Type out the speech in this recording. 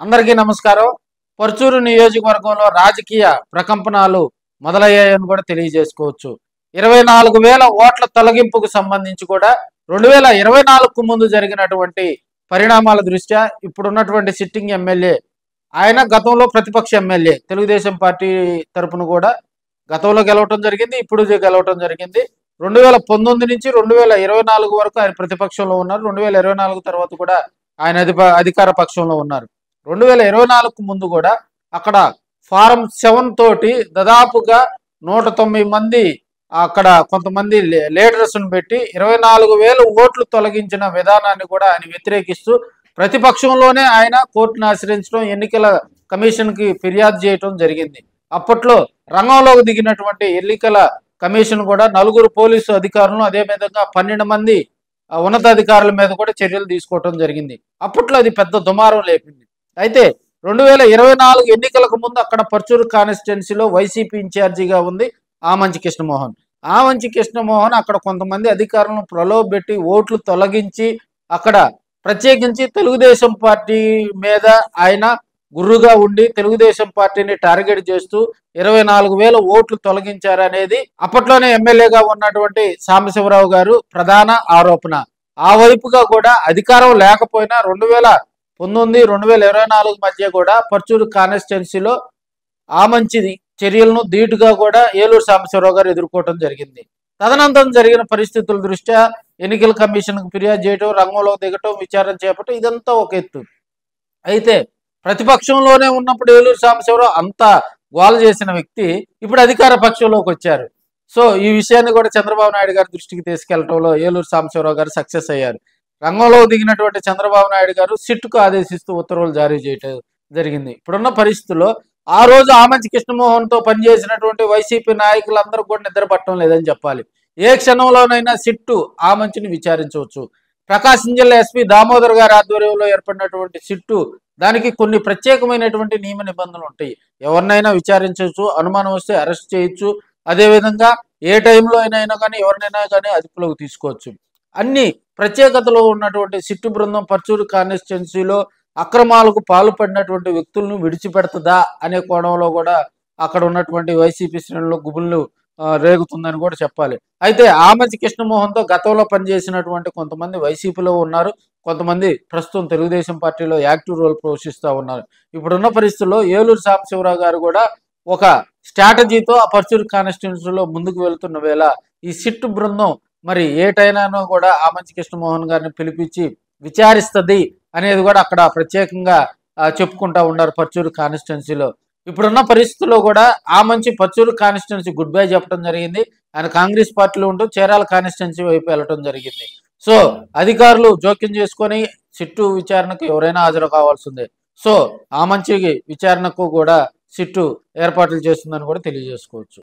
అందరికీ నమస్కారం. పర్చూరు నియోజకవర్గంలో రాజకీయ ప్రకంపనలు మొదలయ్యాయని కూడా తెలియజేసుకోవచ్చు. 24,000 ఓట్ల తొలగింపుకు సంబంధించి కూడా 2024కు ముందు జరిగినటువంటి పరిణామాల దృష్ట్యా ఇప్పుడున్నటువంటి సిట్టింగ్ ఎమ్మెల్యే ఆయన గతంలో ప్రతిపక్ష ఎమ్మెల్యే తెలుగుదేశం పార్టీ తరపున కూడా గతంలో గెలవటం జరిగింది, ఇప్పుడు గెలవటం జరిగింది. 2019 నుంచి 2024 వరకు ఆయన ప్రతిపక్షంలో ఉన్నారు. 2024 తర్వాత కూడా ఆయన అధికార పక్షంలో ఉన్నారు. 2024కు ముందు కూడా అక్కడ ఫారం 7 తోటి దాదాపుగా 109 మంది అక్కడ కొంతమంది లీడర్స్ను పెట్టి 24,000 ఓట్లు తొలగించిన విధానాన్ని కూడా ఆయన వ్యతిరేకిస్తూ ప్రతిపక్షంలోనే ఆయన కోర్టును ఆశ్రయించడం, ఎన్నికల కమిషన్కి ఫిర్యాదు చేయడం జరిగింది. అప్పట్లో రంగంలోకి దిగినటువంటి ఎన్నికల కమిషన్ కూడా 4 పోలీసు అధికారులను, అదేవిధంగా 12 మంది ఉన్నతాధికారుల మీద కూడా చర్యలు తీసుకోవటం జరిగింది. అప్పట్లో అది పెద్ద దుమారం లేపింది. అయితే 2024 ఎన్నికలకు ముందు అక్కడ పర్చూరు కాన్స్టిట్యున్సీలో వైసీపీ ఇన్ఛార్జిగా ఉంది ఆమంచి కృష్ణమోహన్. ఆమంచి కృష్ణమోహన్ అక్కడ కొంతమంది అధికారులను ప్రలోభపెట్టి ఓట్లు తొలగించి అక్కడ ప్రత్యేకించి తెలుగుదేశం పార్టీ మీద ఆయన గుర్రుగా ఉండి తెలుగుదేశం పార్టీని టార్గెట్ చేస్తూ 24,000 ఓట్లు తొలగించారనేది అప్పట్లోనే ఎమ్మెల్యేగా ఉన్నటువంటి సాంబశివరావు గారు ప్రధాన ఆరోపణ. ఆ వైపుగా కూడా అధికారం లేకపోయినా 2019, 2024 మధ్య కూడా పర్చూరు కాన్స్టిట్యున్సీలో ఆమంచి చర్యలను ధీటుగా కూడా ఏలూరు సాంబశివరావు గారు ఎదుర్కోవటం జరిగింది. తదనంతరం జరిగిన పరిస్థితుల దృష్ట్యా ఎన్నికల కమిషన్కు ఫిర్యాదు చేయటం, రంగంలో దిగటం, విచారణ చేపట్టడం ఇదంతా ఒక ఎత్తు. అయితే ప్రతిపక్షంలోనే ఉన్నప్పుడు ఏలూరు సాంబశివరావు అంత గోల చేసిన వ్యక్తి ఇప్పుడు అధికార పక్షంలోకి వచ్చారు. సో ఈ విషయాన్ని కూడా చంద్రబాబు నాయుడు గారి దృష్టికి తీసుకెళ్లడంలో ఏలూరు సాంబశివరావు గారు సక్సెస్ అయ్యారు. రంగంలో దిగినటువంటి చంద్రబాబు నాయుడు గారు సిట్కు ఆదేశిస్తూ ఉత్తర్వులు జారీ చేయటం జరిగింది. ఇప్పుడున్న పరిస్థితుల్లో ఆ రోజు ఆమంచి కృష్ణమోహన్తో పనిచేసినటువంటి వైసీపీ నాయకులందరూ కూడా నిద్ర పట్టడం లేదని చెప్పాలి. ఏ క్షణంలోనైనా సిట్టు ఆమంచిని విచారించవచ్చు. ప్రకాశం జిల్లా ఎస్పీ దామోదర్ గారి ఆధ్వర్యంలో ఏర్పడినటువంటి సిట్టు దానికి కొన్ని ప్రత్యేకమైనటువంటి నియమ నిబంధనలు ఉంటాయి. ఎవరినైనా విచారించవచ్చు, అనుమానం వస్తే అరెస్ట్ చేయొచ్చు, అదేవిధంగా ఏ టైంలో అయినా కానీ ఎవరినైనా కానీ అదుపులోకి తీసుకోవచ్చు. అన్ని ప్రత్యేకతలు ఉన్నటువంటి సిట్టు బృందం పర్చూరు కాన్స్టిట్యున్సీలో అక్రమాలకు పాల్పడినటువంటి వ్యక్తులను విడిచిపెడుతుందా అనే కోణంలో కూడా అక్కడ ఉన్నటువంటి వైసీపీ శ్రేణులు గుబుళ్ళు రేగుతుందని కూడా చెప్పాలి. అయితే ఆమంచి కృష్ణమోహన్తో గతంలో పనిచేసినటువంటి కొంతమంది వైసీపీలో ఉన్నారు, కొంతమంది ప్రస్తుతం తెలుగుదేశం పార్టీలో యాక్టివ్ రోల్ పోషిస్తూ ఉన్నారు. ఇప్పుడున్న పరిస్థితుల్లో ఏలూరు సాంబశివరావు గారు కూడా ఒక స్ట్రాటజీతో ఆ పర్చూరు కాన్స్టిట్యున్సీలో ముందుకు వెళుతున్న వేళ ఈ సిట్టు బృందం మరి ఏటైనానో కూడా ఆమంచి కృష్ణమోహన్ గారిని పిలిపించి విచారిస్తుంది అనేది కూడా అక్కడ ప్రత్యేకంగా చెప్పుకుంటా ఉన్నారు పర్చూరు కాన్స్టిట్యున్సీలో. ఇప్పుడున్న పరిస్థితుల్లో కూడా Amanchi Parchur constituency goodbye చెప్పడం జరిగింది. ఆయన కాంగ్రెస్ పార్టీలో ఉంటూ చీరాల కాన్స్టిట్యున్సీ వైపు వెళ్ళటం జరిగింది. సో అధికారులు జోక్యం చేసుకొని సిట్టు విచారణకు ఎవరైనా హాజరు కావాల్సిందే. సో ఆమంచి విచారణకు కూడా సిట్టు ఏర్పాట్లు చేస్తుందని కూడా తెలియజేసుకోవచ్చు.